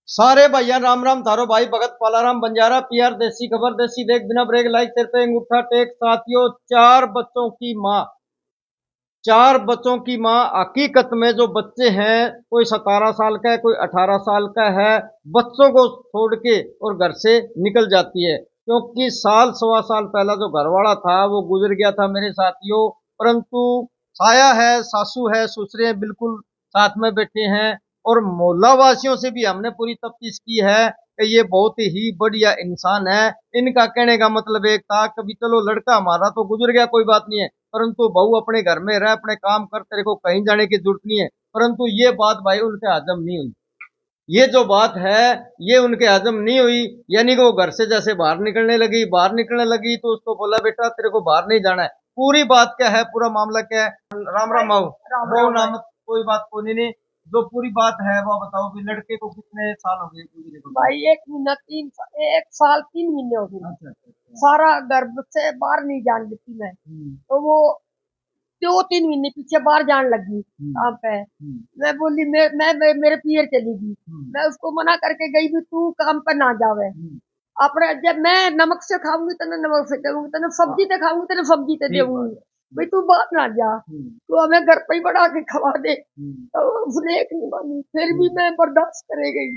सारे भैया राम राम थारो भाई भगत पालाराम बंजारा पीआर देसी खबर देसी देख बिना ब्रेक लाइक तेरे पे अंगूठा टेक साथियों। चार बच्चों की माँ हकीकत में जो बच्चे हैं कोई 17 साल का है कोई 18 साल का है। बच्चों को छोड़ के और घर से निकल जाती है क्योंकि साल सवा साल पहला जो घरवाला था वो गुजर गया था मेरे साथियों। परंतु छाया है सासू है ससुरे हैं बिल्कुल साथ में बैठे हैं। और मोहल्ला वासियों से भी हमने पूरी तफ्तीश की है कि ये बहुत ही बढ़िया इंसान है। इनका कहने का मतलब एक था कभी चलो लड़का हमारा तो गुजर गया कोई बात नहीं है परंतु बहू अपने घर में रह अपने काम कर तेरे को कहीं जाने की जरूरत नहीं है। परंतु ये बात भाई उनके हजम नहीं हुई। ये जो बात है ये उनके हजम नहीं हुई। यानी कि वो घर से जैसे बाहर निकलने लगी तो उसको बोला बेटा तेरे को बाहर नहीं जाना है। पूरी बात क्या है पूरा मामला क्या है राम राम आओ राम वो राम भाई। नाम कोई बात को नहीं जो पूरी बात है वो बताओ कि लड़के को कितने साल हो गए गुजरे को? भाई 1 महीना 1 साल 3 महीने हो गए। अच्छा अच्छा अच्छा। सारा घर से बाहर नहीं जाने देती मैं। तो वो 2-3 महीने पीछे बाहर जाने लगी काम पे। मैं बोली मैं मेरे पियर चली गई। मैं उसको मना करके गई भी तू काम पे ना जावे। अपने जब मैं नमक से खाऊंगी तेने नमक से दूंगी तेने सब्जी से खाऊंगी तेने सब्जी से ठीक बात दूंगी। है। भाई तू बाहर ना जा। तू हमें घर पे ही बना के खवा दे। तो उसने एक नहीं मानी फिर भी मैं बर्दाश्त करे गई।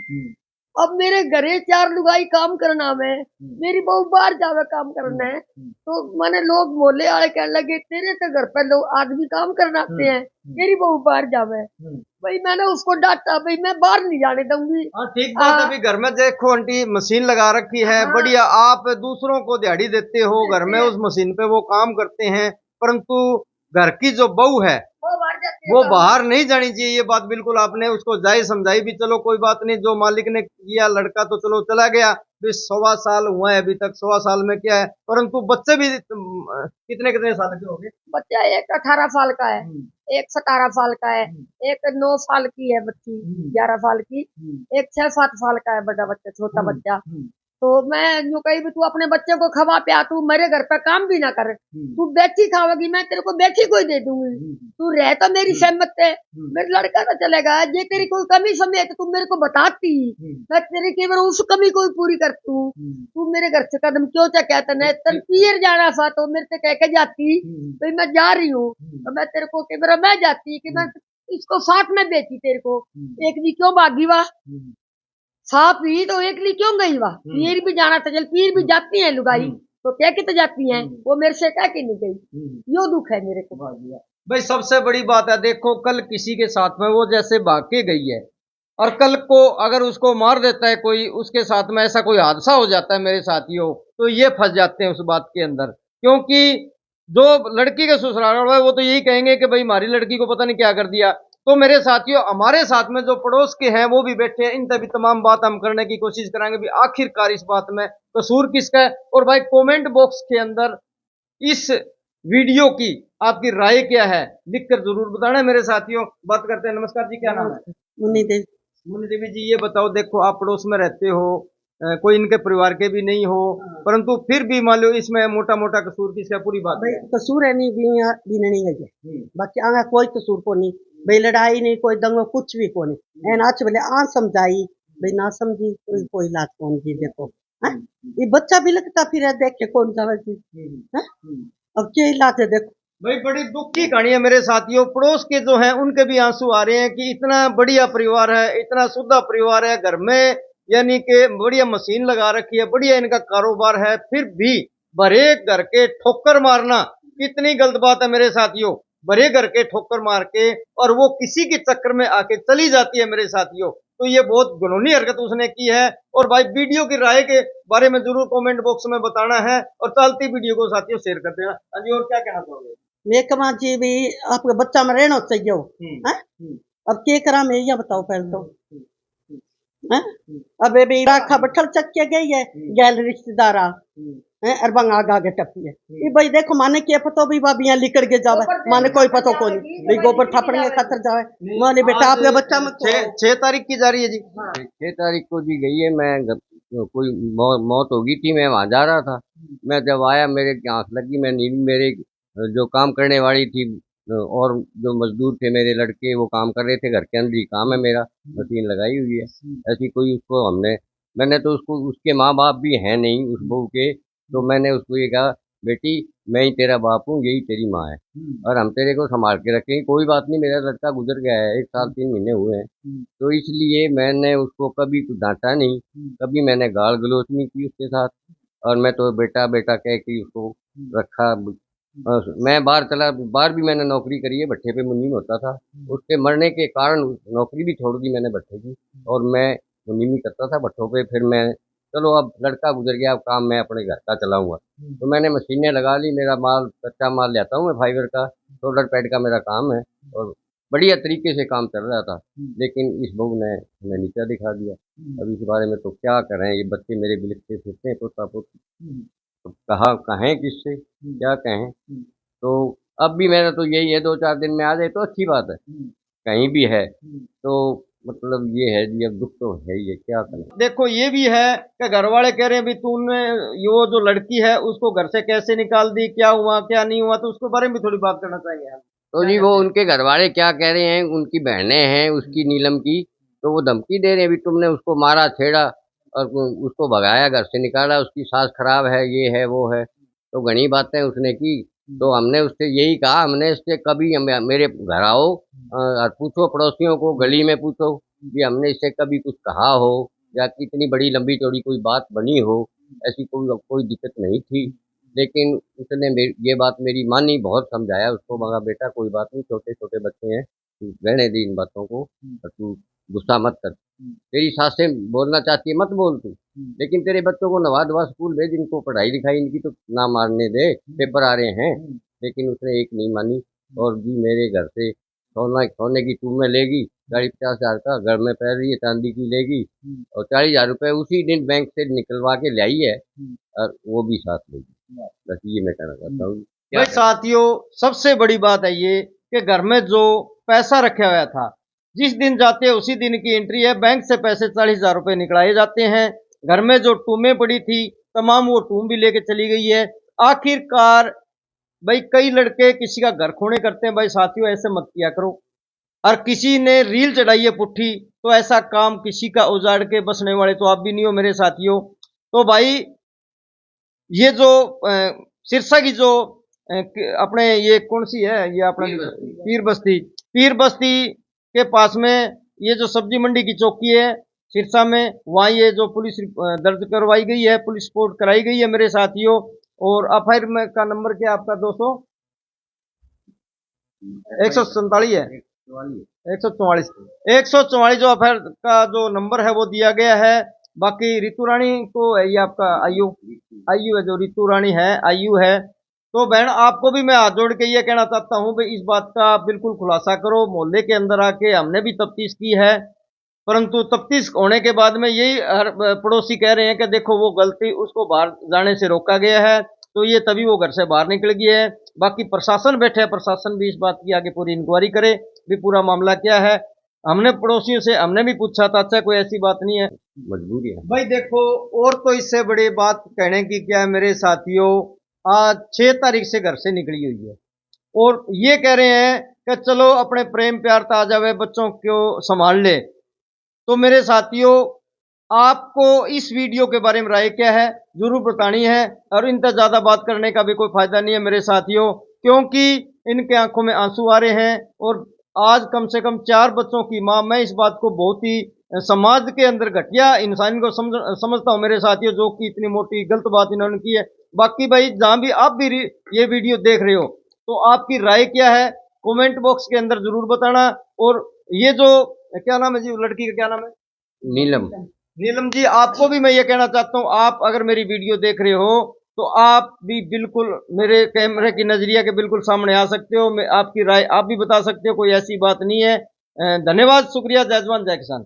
अब मेरे घरे 4 लुगाई काम करना में मेरी बहू बाहर जावे काम करना है। तो मैंने लोग मोहल्ले वाले कहने लगे तेरे तो घर पर लोग आदमी काम करना आते हैं तेरी बहू बाहर जावे। भाई मैंने उसको डांटा भाई मैं बाहर नहीं जाने दूंगी। हाँ ठीक बात है। हाँ अभी घर में देखो आंटी मशीन लगा रखी है हाँ बढ़िया आप दूसरों को दिहाड़ी देते हो घर में उस मशीन पे वो काम करते हैं। परंतु घर की जो बहू है वो बाहर जाती है वो काम। बाहर नहीं जानी चाहिए। ये बात बिल्कुल आपने उसको जायज समझाई भी चलो कोई बात नहीं जो मालिक ने किया लड़का तो चलो चला गया। भी 1.25 साल हुआ है अभी तक 1.25 साल में क्या है परंतु बच्चे भी कितने कितने साल के हो गए? बच्चा एक 18 साल का है। हम्म, एक 17 साल का है। हम्म, एक 9 साल की है बच्ची। हम्म, 11 साल की। हम्म, एक 6-7 साल का है बड़ा बच्चा छोटा हम्म, बच्चा। हम्म, तो मैं यूं कही भी तू अपने बच्चे को खवा पिया तू मेरे घर पर काम भी ना कर। हम्म, तू बेची खावेगी मैं तेरे को बेची कोई दे दूंगी। हम्म, तू रह तो मेरी सहमत है। हम्म, मेरा लड़का तो चलेगा ये तेरी कोई कमी समझे है तो तू मेरे को बताती। हम्म, मैं तेरी केवल उस कमी को ही पूरी कर तू। हम्म, तू मेरे घर से कदम क्यों चा कहता है तन ठीक। पियर जाना था तो मेरे से कह के जाती हम्म, भाई मैं जा रही हूँ। हम्म, तो मैं तेरे को केवल मैं जाती कि मैं हम्म, इसको साथ में बेची तेरे को। हम्म, एक भी क्यों भागी वाह हम्म, साथ ही तो एक ली क्यों गई वाह हम्म, पीर भी जाना था चल पीर भी हम्म, जाती है लुगाई। हम्म, तो क्या कितने जाती हैं वो मेरे से कह के नहीं गई। हम्म, यो दुख है मेरे को। वाह जी वाह। भाई सबसे बड़ी बात है देखो कल किसी के साथ में वो जैसे भाग के गई है और कल को अगर उसको मार देता है कोई उसके साथ में ऐसा कोई हादसा हो जाता है मेरे साथियों तो ये फंस जाते हैं उस बात के अंदर। क्योंकि जो लड़की के ससुराल वाले हैं, वो तो यही कहेंगे कि भाई हमारी लड़की को पता नहीं क्या कर दिया। तो मेरे साथियों हमारे साथ में जो पड़ोस के हैं वो भी बैठे हैं इनसे भी तमाम बात हम करने की कोशिश करेंगे भी आखिरकार इस बात में कसूर किसका है। और भाई कमेंट बॉक्स के अंदर इस वीडियो की आपकी राय क्या है लिखकर जरूर बताना मेरे साथियों। बात करते हैं। नमस्कार जी क्या नाम है? मुन्नी देवी। मुन्नी देवी जी ये बताओ देखो आप पड़ोस में रहते हो कोई इनके परिवार के भी नहीं हो परंतु फिर भी मान लो इसमें मोटा मोटा कसूर किसका पूरी बात भाई है? कसूर है नहीं भी नहीं है ये। हम्म, बाकी आगे कोई कसूर को नहीं। भाई लड़ाई नहीं कोई दंगो कुछ भी को नहीं एन आज बोले आ समझाई। भाई ना समझी कोई कोई लात कौन जी देखो। हैं? हम्म, ये बच्चा भी लगता फिर है, देख के कौन जावे जी। हम्म, हैं? हम्म। अब क्या इलाज है देखो। भाई बड़ी दुख की कहानी है मेरे साथियों। पड़ोस के जो हैं उनके भी आंसू आ रहे हैं कि इतना बढ़िया परिवार है इतना शुद्ध परिवार है घर में यानी कि बढ़िया मशीन लगा रखी है बढ़िया इनका कारोबार है फिर भी भरे घर के ठोकर मारना कितनी गलत बात है मेरे साथियों। भरे घर के ठोकर मार के और वो किसी के चक्कर में आके चली जाती है मेरे साथियों। तो ये बहुत घिनौनी हरकत उसने की है। और भाई वीडियो की राय के बारे में जरूर कमेंट बॉक्स में बताना है और चलती वीडियो को साथियों शेयर कर देना। हाँ जी और क्या कहना चाहोगे? मेकमा जी भी आपके बच्चा में रहना चाहिए हो। हम्म, हैं? हम्म, अब के करा मैं ये बताओ पहले तो। हम्म, हम्म, हैं? हम्म, अब ये भी राखा बठल चक के गई है गैल रिश्तेदारा। हम्म, हैं अरबंग आगा आगे टपी है। हम्म, ये भाई देखो माने के पतो भी भाभी लिकड़ के जावे माने कोई पतो को नहीं भाई गोबर थापड़ने खातर जावे। नहीं, माने बेटा आज आपके बच्चा में तो 6 तारीख की जा रही है जी। हाँ 6 तारीख को जी गई है। मैं कोई मौत हो गई थी। मैं वहां जा रहा था। मैं जब आया मेरे की आंख लगी। मैं नींद मेरे जो काम करने वाली थी और जो मजदूर थे मेरे लड़के वो काम कर रहे थे, घर के अंदर ही काम है मेरा, मशीन लगाई हुई है। ऐसी कोई उसको मैंने तो उसको, उसके माँ बाप भी हैं नहीं उस बहू के, तो मैंने उसको ये कहा, बेटी मैं ही तेरा बाप हूँ, यही तेरी माँ है और हम तेरे को संभाल के रखेंगे, कोई बात नहीं। मेरा लड़का गुजर गया है, 1 साल 3 महीने हुए हैं, तो इसलिए मैंने उसको कभी कुछ डांटा नहीं, कभी मैंने गाल गलौज नहीं की उसके साथ, और मैं तो बेटा बेटा कह के उसको रखा। मैं बाहर भी मैंने नौकरी करी है, भट्ठे पे मुन्नी में होता था। उसके मरने के कारण नौकरी भी छोड़ दी मैंने भट्ठे की, और मैं मुन्नी में करता था भट्ठों पे। फिर मैं, चलो अब लड़का गुजर गया, अब काम मैं अपने घर का चलाऊंगा, तो मैंने मशीनें लगा ली। मेरा माल, कच्चा माल लाता हूँ मैं फाइबर का, सोलर पैड का मेरा काम है, और बढ़िया तरीके से काम चल रहा था। लेकिन इस बहू ने हमें नीचा दिखा दिया। अब इस बारे में तो क्या करें, ये बच्चे मेरे बिलखते फिरते हैं, पोता पोती, तो कहा कहें किससे, क्या कहें। तो अब भी मेरा तो यही है, 2 4 दिन में आ जाए तो अच्छी बात है, कहीं भी है तो मतलब ये है जी, अब दुख तो है ही है, क्या करें। देखो ये भी है कि घर वाले कह रहे हैं भी तूने वो जो लड़की है उसको घर से कैसे निकाल दी, क्या हुआ क्या नहीं हुआ, तो उसके बारे में भी थोड़ी बात करना चाहिए हम। तो क्या जी वो कहते हैं? उनके घर वाले क्या कह रहे हैं, उनकी बहनें हैं उसकी, नीलम की, तो वो धमकी दे रहे हैं, भी तुमने उसको मारा छेड़ा और उसको भगाया, घर से निकाला, उसकी सास खराब है, ये है वो है, तो घनी बातें उसने की। तो हमने उससे यही कहा, हमने इससे कभी मेरे घर आओ और पूछो, पड़ोसियों को गली में पूछो कि हमने इससे कभी कुछ कहा हो या कितनी बड़ी लंबी चौड़ी कोई बात बनी हो, ऐसी कोई कोई दिक्कत नहीं थी। लेकिन उसने ये बात मेरी मानी, बहुत समझाया उसको, मगर बेटा कोई बात नहीं, छोटे छोटे बच्चे हैं, तू रहने दे इन बातों को, और तू गुस्सा मत कर, तेरी सासें बोलना चाहती है मत बोल तू, लेकिन तेरे बच्चों को नवा धवा स्कूल भेज, इनको पढ़ाई लिखाई इनकी तो ना मारने दे, पेपर आ रहे हैं। लेकिन उसने एक नहीं मानी, और जी मेरे घर से सोने की टूमें लेगी, 40 50 हज़ार का, घर में पहन रही है चांदी की लेगी, और 40 हज़ार रुपये उसी दिन बैंक से निकलवा के लाई है, और वो भी साथ लेगी। बस ये मैं कहना चाहता हूँ, क्या भाई करें। साथियों, सबसे बड़ी बात है ये कि घर में जो पैसा रखा हुआ था, जिस दिन जाते हैं उसी दिन की एंट्री है, बैंक से पैसे 40,000 रुपए निकलाए जाते हैं। घर में जो टूमें पड़ी थी तमाम वो टूम भी लेके चली गई है। आखिरकार भाई कई लड़के किसी का घर खोने करते हैं, भाई साथियों ऐसे मत किया करो। और किसी ने रील चढ़ाई है पुट्ठी, तो ऐसा काम किसी का उजाड़ के बसने वाले तो आप भी नहीं हो मेरे साथियों। तो भाई ये जो सिरसा की जो अपने ये कौन सी है, ये अपना पीर बस्ती के पास में ये जो सब्जी मंडी की चौकी है सिरसा में, वहाँ ये जो पुलिस दर्ज करवाई गई है, पुलिस रिपोर्ट कराई गई है मेरे साथियों। और एफआईआर में का नंबर क्या है आपका, 200 147 है, 144 जो एफआईआर का जो नंबर है वो दिया गया है। बाकी रितु रानी को ये आपका आयु आयु है, जो रितु रानी है आयु है। तो बहन आपको भी मैं हाथ जोड़ के ये कहना चाहता हूँ भाई इस बात का बिल्कुल खुलासा करो। मोहल्ले के अंदर आके हमने भी तफ्तीश की है, परंतु तफ्तीश होने के बाद में यही हर पड़ोसी कह रहे हैं कि देखो वो गलती, उसको बाहर जाने से रोका गया है, तो ये तभी वो घर से बाहर निकल गई है। बाकी प्रशासन बैठे है, प्रशासन भी इस बात की आगे पूरी इंक्वायरी करे भी पूरा मामला क्या है। हमने पड़ोसियों से हमने भी पूछा था, अच्छा कोई ऐसी बात नहीं है। मजबूरी है। भाई देखो, और तो इससे बड़ी बात कहने की क्या है मेरे साथियों, आज 6 तारीख से घर से निकली हुई है और ये कह रहे हैं कि चलो अपने प्रेम प्यार ताजा हुए बच्चों को संभाल ले। तो मेरे साथियों, आपको इस वीडियो के बारे में राय क्या है जरूर बतानी है, और इनसे ज्यादा बात करने का भी कोई फायदा नहीं है मेरे साथियों, क्योंकि इनके आंखों में आंसू आ रहे हैं। और आज कम से कम 4 बच्चों की मां, मैं इस बात को बहुत ही समाज के अंदर घटिया इंसान को समझता हूं मेरे साथियों, जो कि इतनी मोटी गलत बात इन्होंने की है। बाकी भाई जहां भी आप भी ये वीडियो देख रहे हो, तो आपकी राय क्या है कमेंट बॉक्स के अंदर जरूर बताना। और ये जो क्या नाम है जी लड़की का, क्या नाम है, नीलम। नीलम जी, आपको भी मैं ये कहना चाहता हूँ, आप अगर मेरी वीडियो देख रहे हो तो आप भी बिल्कुल मेरे कैमरे की नजरिया के बिल्कुल सामने आ सकते हो, मैं आपकी राय आप भी बता सकते हो, कोई ऐसी बात नहीं है। धन्यवाद, शुक्रिया, जय जवान जय किसान।